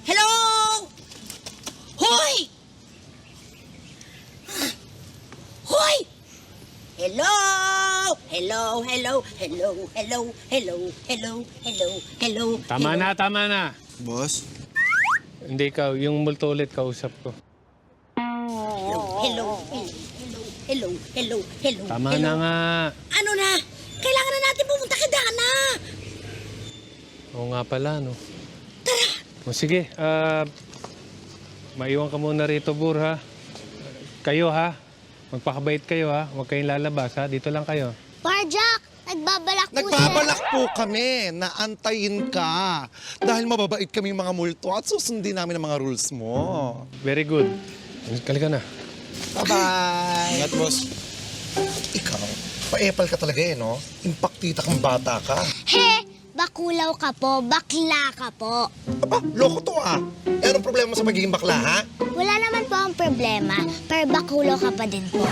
Hello! Hoy! Hoy! Hello! Hello, hello, hello, hello, hello, hello, hello, hello. Tama na. Boss? Hindi ikaw, yung multo ulit kausap ko. Hello, hello, hello, hello, hello. Tama hello. na nga. Ano na? Kailangan na natin pumunta kay Dana. Oo nga pala, no? Tara! O sige, maiwan ka muna rito, Bur, ha? Kayo, ha? Magpakabait kayo, ha? Huwag kayong lalabas, ha? Dito lang kayo. Parjak, nagbabalak po Nagbabalak po kami na antayin ka. Dahil mababait kami mga multo at susundin namin ang mga rules mo. Very good. Kalika na. Bye-bye! Ingat, boss. Ikaw, pa-epal ka talaga no? Impaktita kang bata ka. He, bakulaw ka po, bakla ka po. Aba, loko to Eh, anong problema sa pagiging bakla, ha? Wala naman po ang problema, pero bakulaw ka pa din po.